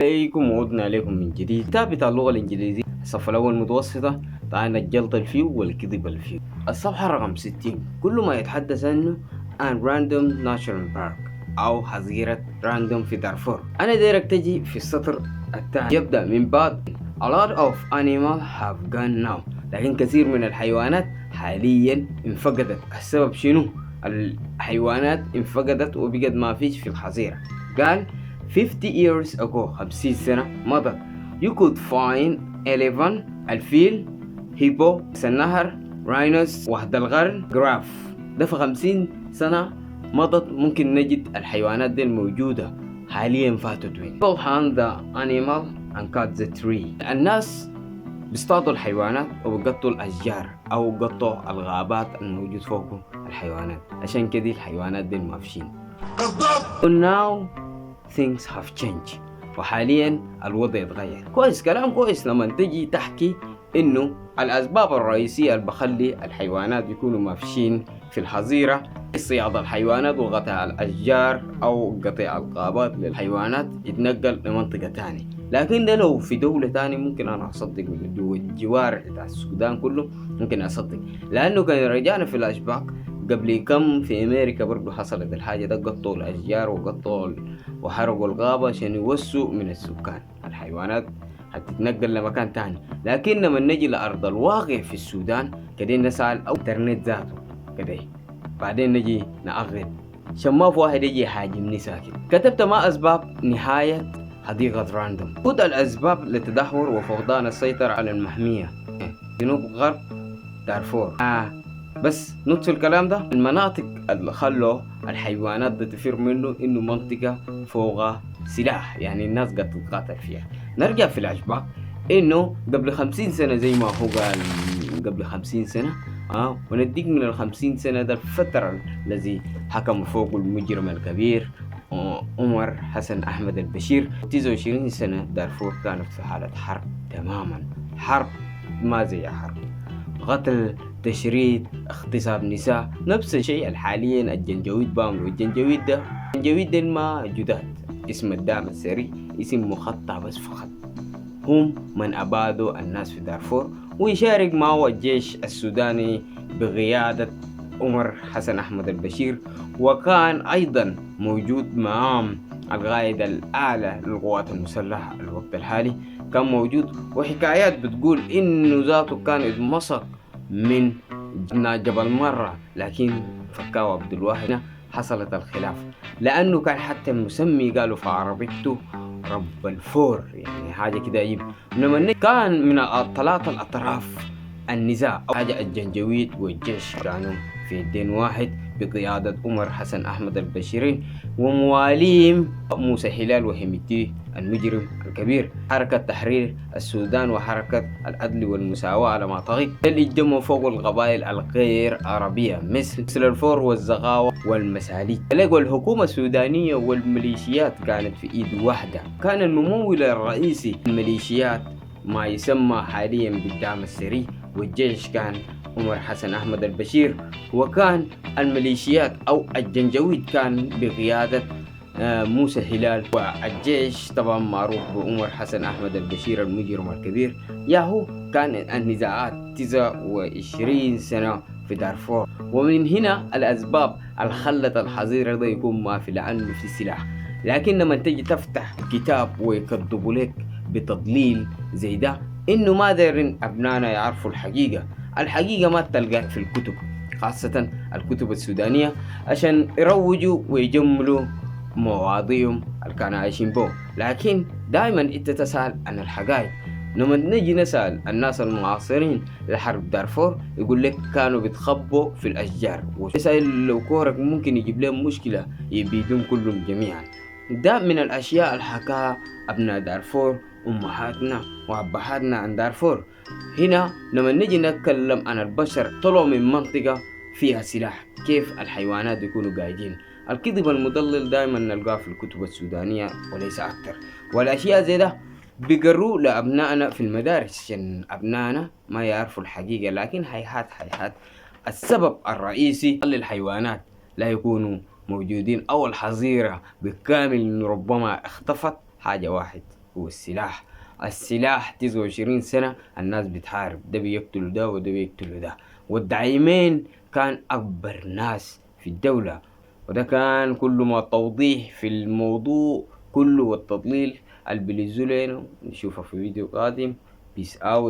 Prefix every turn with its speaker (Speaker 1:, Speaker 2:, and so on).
Speaker 1: عليكم وعدنا عليكم من جديد. كتاب بتاع اللغة الإنجليزية الصف الأول متوسطة طعن الجلط الفيو والكذب الفيو. الصفحة رقم 60 كل ما يتحدث عنه عن راندوم ناشونال بارك أو حظيرة راندوم في دارفور. أنا دايرك تجي في السطر الثاني يبدأ من بعد A lot of animals have gone now. لكن كثير من الحيوانات حاليا انفقدت. السبب شنو؟ الحيوانات انفقدت وبقت ما فيش في الحظيرة. قال 50 years ago 50 سنة مضت you could find elephant الفيل هيبو النهر راينوس وحد القرن جراف. ده في 50 سنة مضت ممكن نجد الحيوانات دي الموجودة حاليا فاتت وين. people hunt the animal and cut the tree. الناس بيصطادوا الحيوانات وبيقطوا الأشجار أو قطوا الغابات الموجود فوقهم الحيوانات. عشان كده الحيوانات دي مافشين. now things have changed. وحاليا الوضع يتغير. كويس كلام كويس لما تجي تحكي انه الاسباب الرئيسية اللي بخلي الحيوانات يكونوا مافشين في الحظيرة اصطياد الحيوانات وقطع الاشجار او قطع الغابات للحيوانات يتنقل لمنطقة تانية. لكن ده لو في دولة تانية ممكن انا اصدق من الدول الجوار بتاع السودان كله ممكن اصدق، لانه كان رجعنا في الاشباك قبل كم في امريكا برضو حصلت الحاجة ده، قطوا الاشجار وقطوا وحرقوا الغابة عشان يوسوا من السكان. الحيوانات هتتنقل لمكان تاني. لكن لما نجي لأرض الواقع في السودان كده نسأل أو انترنت ذاته كده بعدين نجي نأغد شماف واحد يجي يحاجمني ساكت. كتبت ما أسباب نهاية حديقة راندوم. خد الأسباب لتدهور وفقدان السيطرة على المحمية جنوب غرب دارفور. بس نطف الكلام ده المناطق اللي خلوا الحيوانات دي تفر منه انه منطقة فوق سلاح، يعني الناس قد تتقاتل فيها. نرجع في الأشباك انه قبل 50 سنة زي ما هو قال قبل 50 سنة ونديك من 50 سنة ده الفترة الذي حكم فوق المجرم الكبير عمر حسن أحمد البشير. 29 سنة دارفور كانت في حالة حرب تماما، حرب ما زي حرب، قتل تشريد اغتصاب نساء، نفس الشيء الحاليا الجنجويد بامرو. الجنجويد ده ما جداد، اسم الدعم السري اسم مخطع بس فقط. هم من أبادوا الناس في دارفور ويشارك معه الجيش السوداني بقيادة عمر حسن أحمد البشير، وكان أيضا موجود معهم القائد الأعلى للقوات المسلحة الوقت الحالي كان موجود. وحكايات بتقول إنه ذاته كان اتمسك من جبل مرة، لكن فكاو عبد الواحد حصلت الخلاف لأنه كان حتى المسمي قالوا في عربيته رب الفور، يعني حاجة كده عجيب. لما كان من الثلاثة الأطراف النزاع أو حاجة الجنجويد والجيش كانوا في يدين واحد بقيادة عمر حسن أحمد البشيرين ومواليم موسى هلال وهميتي المجرم الكبير. حركة تحرير السودان وحركة العدل والمساواة على ما طغي اللي يتجمعوا فوق القبائل الغير عربية مثل الفور والزغاوة والمساليك. لقوا الحكومة السودانية والميليشيات كانت في إيد واحدة. كان الممول الرئيسي الميليشيات ما يسمى حاليا بالدعم السري، والجيش كان عمر حسن أحمد البشير، وكان الميليشيات أو الجنجويد كان بقيادة موسى هلال، والجيش طبعا معروف بعمر حسن أحمد البشير المجرم الكبير. ياهو كان النزاعات 29 سنة في دارفور. ومن هنا الأسباب اللي خلت الحظيرة ده يكون ما في لأنه في سلاح. لكن لما تجي تفتح كتاب ويكذبوا لك بتضليل زي ده إنه ما دايرين أبنائنا يعرفوا الحقيقة ما تلقاها في الكتب، خاصة الكتب السودانية، عشان يروجوا ويجملوا مواضيعهم اللي كانوا عايشين بو. لكن دائما انت تسأل عن الحقائق. لما نجي نسأل الناس المعاصرين لحرب دارفور يقول لك كانوا بيتخبوا في الأشجار، وتسأل لو كورك ممكن يجيب لهم مشكلة يبيدون كلهم جميعا. ده من الأشياء اللي حكاها أبناء دارفور أمهاتنا وأبهاتنا عن دارفور. هنا لما نجي نتكلم عن البشر طلعوا من منطقة فيها سلاح، كيف الحيوانات يكونوا قاعدين. الكذب المضلل دائما نلقاه في الكتب السودانية وليس أكثر. والأشياء زي ده بيقروا لأبنائنا في المدارس عشان أبنائنا ما يعرفوا الحقيقة. لكن هيهات السبب الرئيسي للحيوانات لا يكونوا موجودين أو الحظيرة بالكامل ربما اختفت حاجة واحد، هو السلاح. السلاح 29 سنة الناس بتحارب، ده بيقتلوا ده وده بيقتلوا ده، والدعيمين كان أكبر ناس في الدولة. وده كان كله ما توضيح في الموضوع كله والتضليل اللي بيلزوا لنا. نشوفها في فيديو قادم. بيس اوت.